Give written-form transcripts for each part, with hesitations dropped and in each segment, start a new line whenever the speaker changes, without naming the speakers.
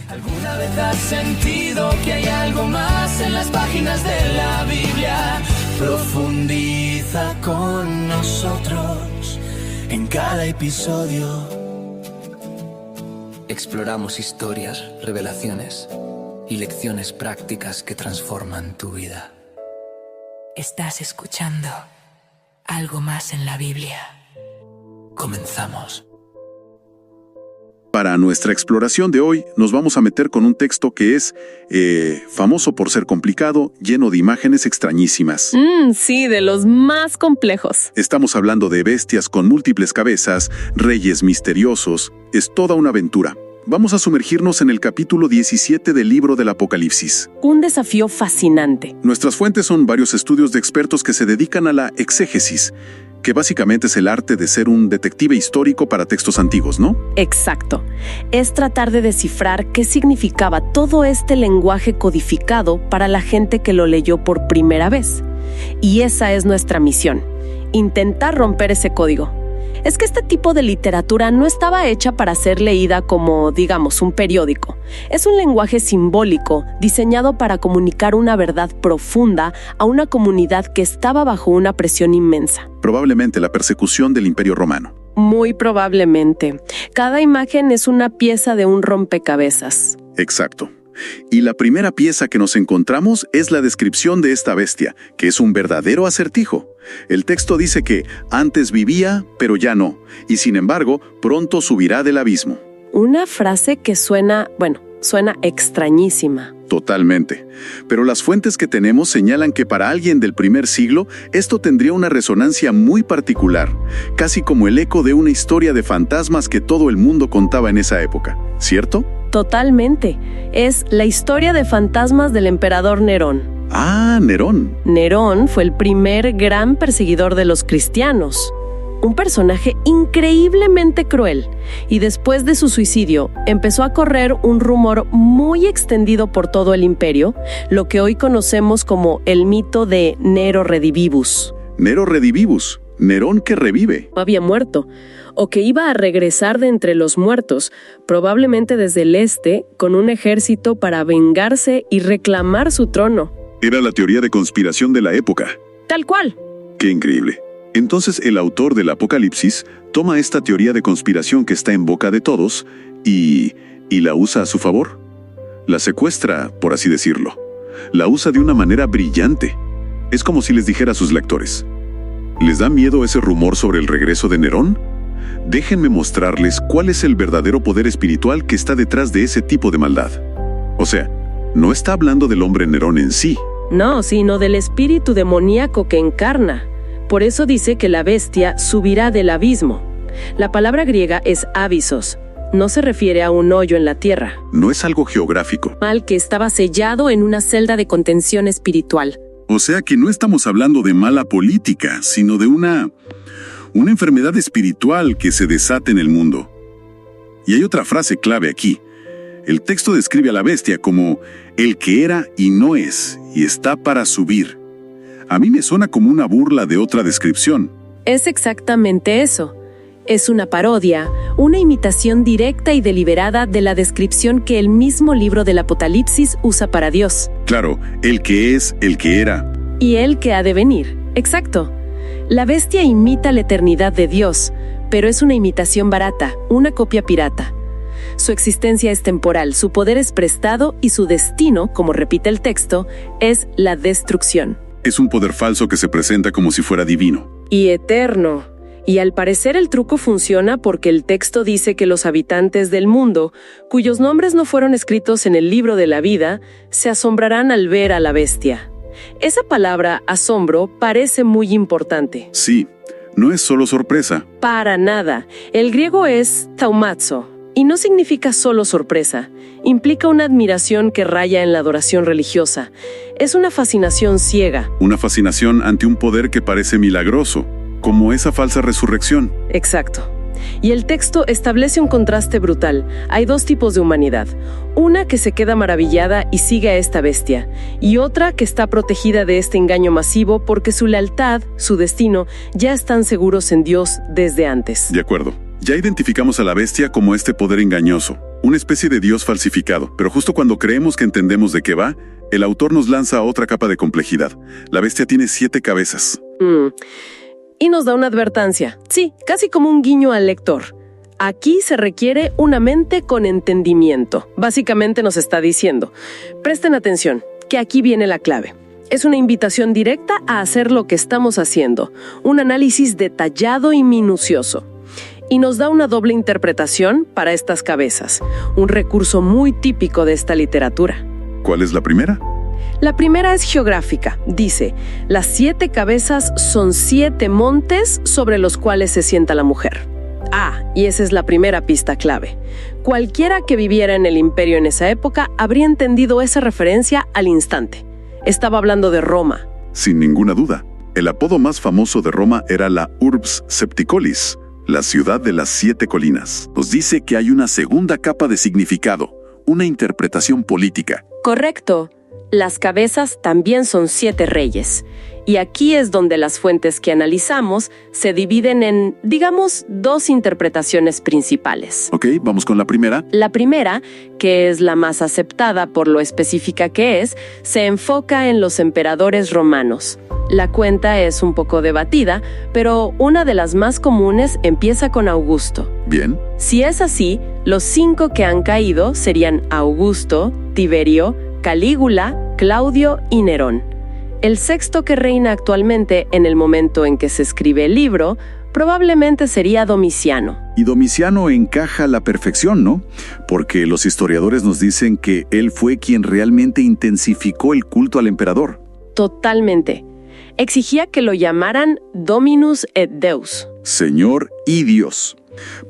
¿Alguna vez has sentido que hay algo más en las páginas de la Biblia? Profundiza con nosotros en cada episodio. Exploramos historias, revelaciones y lecciones prácticas que transforman tu vida.
Estás escuchando Algo Más en la Biblia.
Comenzamos.
Para nuestra exploración de hoy, nos vamos a meter con un texto que es famoso por ser complicado, lleno de imágenes extrañísimas.
Sí, de los más complejos.
Estamos hablando de bestias con múltiples cabezas, reyes misteriosos. Es toda una aventura. Vamos a sumergirnos en el capítulo 17 del libro del Apocalipsis.
Un desafío fascinante.
Nuestras fuentes son varios estudios de expertos que se dedican a la exégesis, que básicamente es el arte de ser un detective histórico para textos antiguos, ¿no?
Exacto. Es tratar de descifrar qué significaba todo este lenguaje codificado para la gente que lo leyó por primera vez. Y esa es nuestra misión, intentar romper ese código. Es que este tipo de literatura no estaba hecha para ser leída como, digamos, un periódico. Es un lenguaje simbólico diseñado para comunicar una verdad profunda a una comunidad que estaba bajo una presión inmensa.
Probablemente la persecución del Imperio Romano.
Muy probablemente. Cada imagen es una pieza de un rompecabezas.
Exacto. Y la primera pieza que nos encontramos es la descripción de esta bestia, que es un verdadero acertijo. El texto dice que antes vivía, pero ya no, y sin embargo, pronto subirá del abismo.
Una frase que suena extrañísima.
Totalmente. Pero las fuentes que tenemos señalan que para alguien del primer siglo, esto tendría una resonancia muy particular, casi como el eco de una historia de fantasmas que todo el mundo contaba en esa época, ¿cierto?
Totalmente. Es la historia de fantasmas del emperador Nerón.
Ah, Nerón.
Nerón fue el primer gran perseguidor de los cristianos. Un personaje increíblemente cruel. Y después de su suicidio, empezó a correr un rumor muy extendido por todo el imperio, lo que hoy conocemos como el mito de Nero Redivivus.
Nero Redivivus. Nerón que revive.
Había muerto, o que iba a regresar de entre los muertos, probablemente desde el este, con un ejército para vengarse y reclamar su trono.
Era la teoría de conspiración de la época.
Tal cual.
¡Qué increíble! Entonces el autor del Apocalipsis toma esta teoría de conspiración que está en boca de todos y la usa a su favor. La secuestra, por así decirlo. La usa de una manera brillante. Es como si les dijera a sus lectores: ¿les da miedo ese rumor sobre el regreso de Nerón? Déjenme mostrarles cuál es el verdadero poder espiritual que está detrás de ese tipo de maldad. O sea, no está hablando del hombre Nerón en sí.
No, sino del espíritu demoníaco que encarna. Por eso dice que la bestia subirá del abismo. La palabra griega es abyssos. No se refiere a un hoyo en la tierra.
No es algo geográfico.
Mal que estaba sellado en una celda de contención espiritual.
O sea que no estamos hablando de mala política, sino de una enfermedad espiritual que se desata en el mundo. Y hay otra frase clave aquí. El texto describe a la bestia como el que era y no es, y está para subir. A mí me suena como una burla de otra descripción.
Es exactamente eso. Es una parodia, una imitación directa y deliberada de la descripción que el mismo libro del Apocalipsis usa para Dios.
Claro, el que es, el que era.
Y el que ha de venir. Exacto. La bestia imita la eternidad de Dios, pero es una imitación barata, una copia pirata. Su existencia es temporal, su poder es prestado y su destino, como repite el texto, es la destrucción.
Es un poder falso que se presenta como si fuera divino.
Y eterno. Y al parecer el truco funciona porque el texto dice que los habitantes del mundo, cuyos nombres no fueron escritos en el libro de la vida, se asombrarán al ver a la bestia. Esa palabra, asombro, parece muy importante.
Sí, no es solo sorpresa.
Para nada. El griego es thaumazo, y no significa solo sorpresa. Implica una admiración que raya en la adoración religiosa. Es una fascinación ciega.
Una fascinación ante un poder que parece milagroso, como esa falsa resurrección.
Exacto. Y el texto establece un contraste brutal. Hay dos tipos de humanidad. Una que se queda maravillada y sigue a esta bestia, y otra que está protegida de este engaño masivo porque su lealtad, su destino, ya están seguros en Dios desde antes.
De acuerdo. Ya identificamos a la bestia como este poder engañoso, una especie de dios falsificado, pero justo cuando creemos que entendemos de qué va, el autor nos lanza otra capa de complejidad. La bestia tiene 7 cabezas.
Y nos da una advertencia. Sí, casi como un guiño al lector. Aquí se requiere una mente con entendimiento. Básicamente nos está diciendo, presten atención, que aquí viene la clave. Es una invitación directa a hacer lo que estamos haciendo, un análisis detallado y minucioso. Y nos da una doble interpretación para estas cabezas, un recurso muy típico de esta literatura.
¿Cuál es la primera?
La primera es geográfica. Dice, las 7 cabezas son 7 montes sobre los cuales se sienta la mujer. Y esa es la primera pista clave. Cualquiera que viviera en el imperio en esa época habría entendido esa referencia al instante. Estaba hablando de Roma.
Sin ninguna duda. El apodo más famoso de Roma era la Urbs Septicolis, la ciudad de las 7 colinas. Nos dice que hay una segunda capa de significado, una interpretación política.
Correcto. Las cabezas también son 7 reyes. Y aquí es donde las fuentes que analizamos se dividen en, digamos, 2 interpretaciones principales.
Ok, vamos con la primera.
La primera, que es la más aceptada por lo específica que es, se enfoca en los emperadores romanos. La cuenta es un poco debatida, pero una de las más comunes empieza con Augusto.
Bien.
Si es así, los 5 que han caído serían Augusto, Tiberio, Calígula, Claudio y Nerón. El 6º que reina actualmente en el momento en que se escribe el libro probablemente sería Domiciano.
Y Domiciano encaja a la perfección, ¿no? Porque los historiadores nos dicen que él fue quien realmente intensificó el culto al emperador.
Totalmente. Exigía que lo llamaran Dominus et Deus.
Señor y Dios.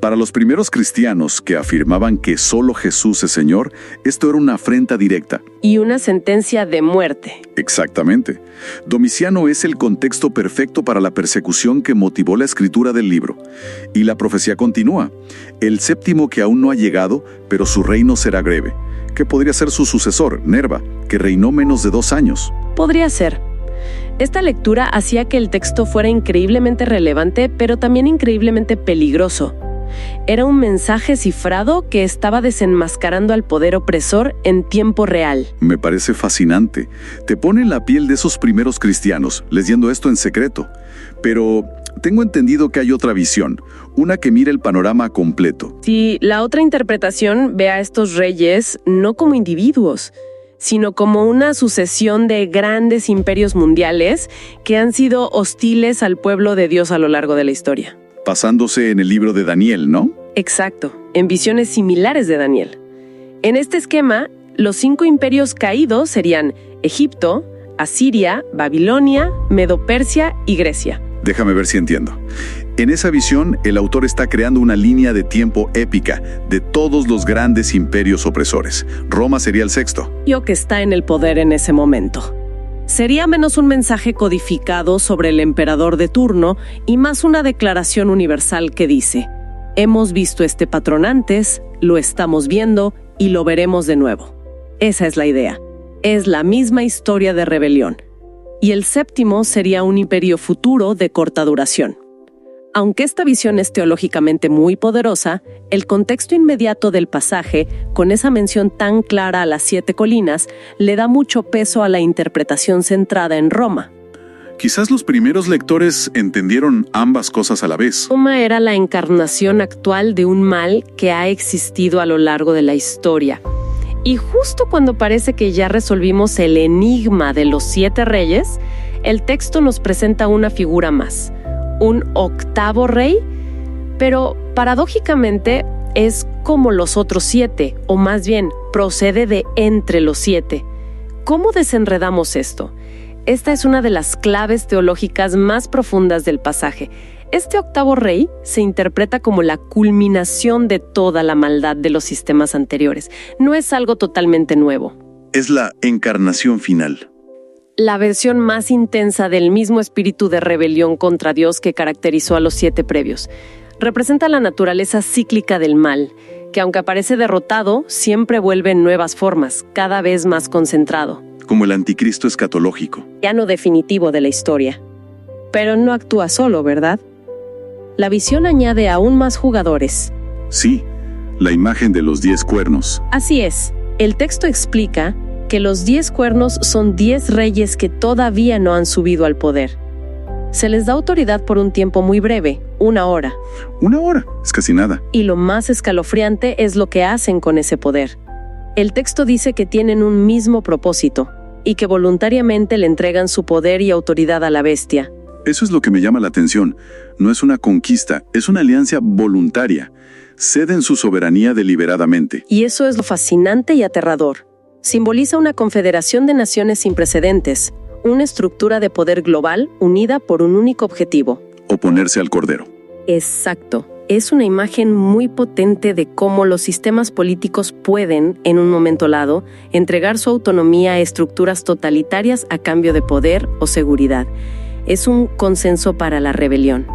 Para los primeros cristianos que afirmaban que solo Jesús es Señor, esto era una afrenta directa.
Y una sentencia de muerte.
Exactamente. Domiciano es el contexto perfecto para la persecución que motivó la escritura del libro. Y la profecía continúa. El 7º que aún no ha llegado, pero su reino será breve. Que podría ser su sucesor, Nerva, que reinó menos de 2 años.
Podría ser. Esta lectura hacía que el texto fuera increíblemente relevante, pero también increíblemente peligroso. Era un mensaje cifrado que estaba desenmascarando al poder opresor en tiempo real.
Me parece fascinante. Te pone en la piel de esos primeros cristianos, leyendo esto en secreto. Pero tengo entendido que hay otra visión, una que mira el panorama completo.
Sí, la otra interpretación ve a estos reyes no como individuos, sino como una sucesión de grandes imperios mundiales que han sido hostiles al pueblo de Dios a lo largo de la historia.
Basándose en el libro de Daniel, ¿no?
Exacto, en visiones similares de Daniel. En este esquema, los 5 imperios caídos serían Egipto, Asiria, Babilonia, Medo-Persia y Grecia.
Déjame ver si entiendo. En esa visión, el autor está creando una línea de tiempo épica de todos los grandes imperios opresores. Roma sería el 6º.
Yo que está en el poder en ese momento. Sería menos un mensaje codificado sobre el emperador de turno y más una declaración universal que dice: hemos visto este patrón antes, lo estamos viendo y lo veremos de nuevo. Esa es la idea. Es la misma historia de rebelión. Y el 7º sería un imperio futuro de corta duración. Aunque esta visión es teológicamente muy poderosa, el contexto inmediato del pasaje, con esa mención tan clara a las 7 colinas, le da mucho peso a la interpretación centrada en Roma.
Quizás los primeros lectores entendieron ambas cosas a la vez.
Roma era la encarnación actual de un mal que ha existido a lo largo de la historia. Y justo cuando parece que ya resolvimos el enigma de los 7 reyes, el texto nos presenta una figura más. Un 8º rey, pero paradójicamente es como los otros 7, o más bien, procede de entre los 7. ¿Cómo desenredamos esto? Esta es una de las claves teológicas más profundas del pasaje. Este 8º rey se interpreta como la culminación de toda la maldad de los sistemas anteriores. No es algo totalmente nuevo.
Es la encarnación final.
La versión más intensa del mismo espíritu de rebelión contra Dios que caracterizó a los 7 previos. Representa la naturaleza cíclica del mal, que aunque aparece derrotado, siempre vuelve en nuevas formas, cada vez más concentrado.
Como el anticristo escatológico.
Villano definitivo de la historia. Pero no actúa solo, ¿verdad? La visión añade aún más jugadores.
Sí, la imagen de los 10 cuernos.
Así es, el texto explica que los 10 cuernos son 10 reyes que todavía no han subido al poder. Se les da autoridad por un tiempo muy breve, 1 hora.
1 hora, es casi nada.
Y lo más escalofriante es lo que hacen con ese poder. El texto dice que tienen un mismo propósito y que voluntariamente le entregan su poder y autoridad a la bestia.
Eso es lo que me llama la atención. No es una conquista, es una alianza voluntaria. Ceden su soberanía deliberadamente.
Y eso es lo fascinante y aterrador. Simboliza una confederación de naciones sin precedentes, una estructura de poder global unida por un único objetivo:
oponerse al Cordero.
Exacto. Es una imagen muy potente de cómo los sistemas políticos pueden, en un momento dado, entregar su autonomía a estructuras totalitarias a cambio de poder o seguridad. Es un consenso para la rebelión.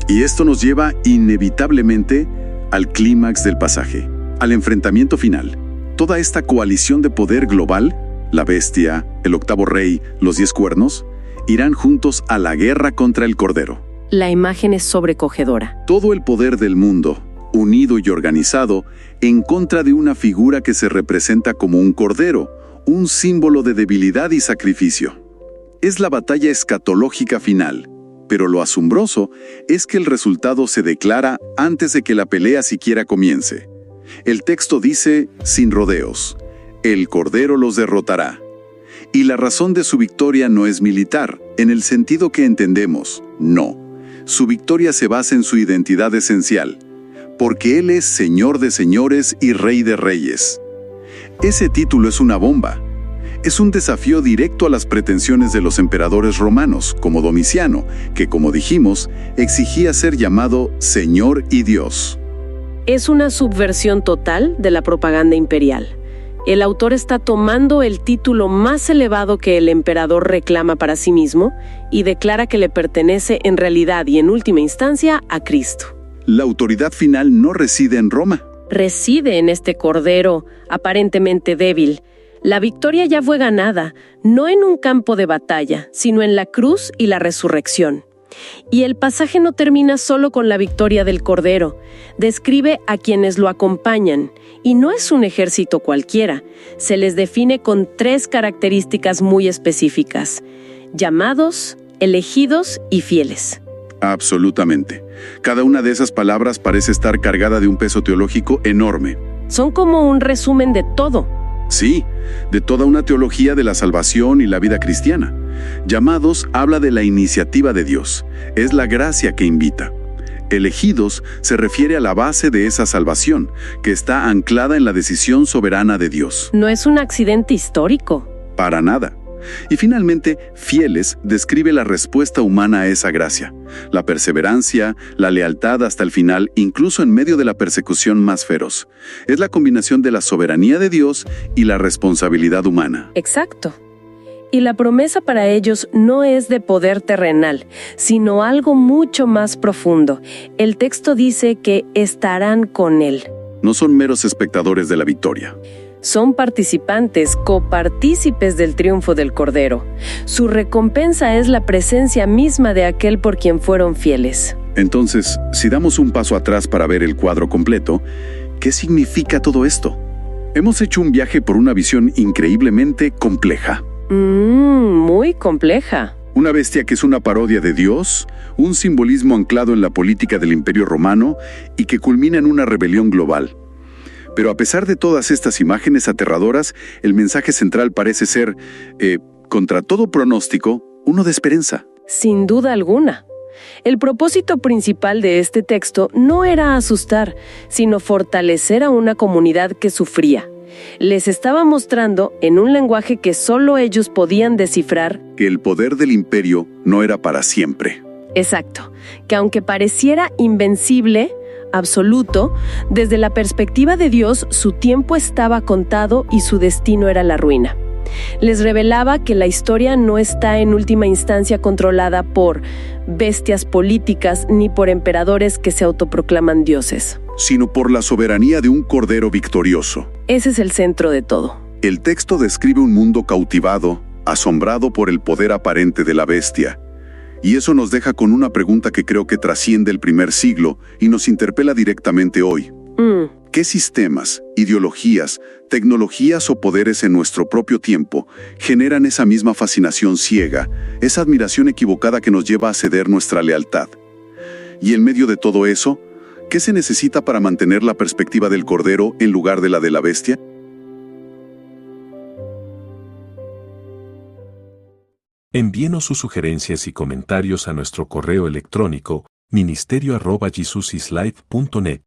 Y esto nos lleva inevitablemente al clímax del pasaje, al enfrentamiento final. Toda esta coalición de poder global, la bestia, el octavo rey, los 10 cuernos, irán juntos a la guerra contra el Cordero.
La imagen es sobrecogedora.
Todo el poder del mundo, unido y organizado, en contra de una figura que se representa como un cordero, un símbolo de debilidad y sacrificio. Es la batalla escatológica final, pero lo asombroso es que el resultado se declara antes de que la pelea siquiera comience. El texto dice, sin rodeos, el Cordero los derrotará. Y la razón de su victoria no es militar, en el sentido que entendemos, no. Su victoria se basa en su identidad esencial, porque Él es Señor de señores y Rey de reyes. Ese título es una bomba. Es un desafío directo a las pretensiones de los emperadores romanos, como Domiciano, que, como dijimos, exigía ser llamado Señor y Dios.
Es una subversión total de la propaganda imperial. El autor está tomando el título más elevado que el emperador reclama para sí mismo y declara que le pertenece en realidad y en última instancia a Cristo.
La autoridad final no reside en Roma.
Reside en este cordero aparentemente débil. La victoria ya fue ganada, no en un campo de batalla, sino en la cruz y la resurrección. Y el pasaje no termina solo con la victoria del Cordero. Describe a quienes lo acompañan, y no es un ejército cualquiera. Se les define con 3 características muy específicas: llamados, elegidos y fieles.
Absolutamente. Cada una de esas palabras parece estar cargada de un peso teológico enorme.
Son como un resumen de todo.
Sí, de toda una teología de la salvación y la vida cristiana. Llamados habla de la iniciativa de Dios, es la gracia que invita. Elegidos se refiere a la base de esa salvación, que está anclada en la decisión soberana de Dios.
No es un accidente histórico.
Para nada. Y finalmente, fieles describe la respuesta humana a esa gracia, la perseverancia, la lealtad hasta el final, incluso en medio de la persecución más feroz. Es la combinación de la soberanía de Dios y la responsabilidad humana.
Exacto. Y la promesa para ellos no es de poder terrenal, sino algo mucho más profundo. El texto dice que estarán con Él.
No son meros espectadores de la victoria.
Son participantes, copartícipes del triunfo del Cordero. Su recompensa es la presencia misma de aquel por quien fueron fieles.
Entonces, si damos un paso atrás para ver el cuadro completo, ¿qué significa todo esto? Hemos hecho un viaje por una visión increíblemente compleja.
Muy compleja.
Una bestia que es una parodia de Dios, un simbolismo anclado en la política del Imperio Romano y que culmina en una rebelión global. Pero a pesar de todas estas imágenes aterradoras, el mensaje central parece ser, contra todo pronóstico, uno de esperanza.
Sin duda alguna. El propósito principal de este texto no era asustar, sino fortalecer a una comunidad que sufría. Les estaba mostrando, en un lenguaje que solo ellos podían descifrar,
que el poder del imperio no era para siempre.
Exacto, que aunque pareciera invencible, absoluto, desde la perspectiva de Dios, su tiempo estaba contado y su destino era la ruina. Les revelaba que la historia no está en última instancia controlada por bestias políticas ni por emperadores que se autoproclaman dioses,
sino por la soberanía de un cordero victorioso.
Ese es el centro de todo.
El texto describe un mundo cautivado, asombrado por el poder aparente de la bestia. Y eso nos deja con una pregunta que creo que trasciende el primer siglo y nos interpela directamente hoy. ¿Qué sistemas, ideologías, tecnologías o poderes en nuestro propio tiempo generan esa misma fascinación ciega, esa admiración equivocada que nos lleva a ceder nuestra lealtad? Y en medio de todo eso, ¿qué se necesita para mantener la perspectiva del cordero en lugar de la de la bestia?
Envíenos sus sugerencias y comentarios a nuestro correo electrónico ministerio@jesusislife.net.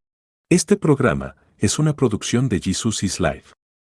Este programa es una producción de Jesus is Life.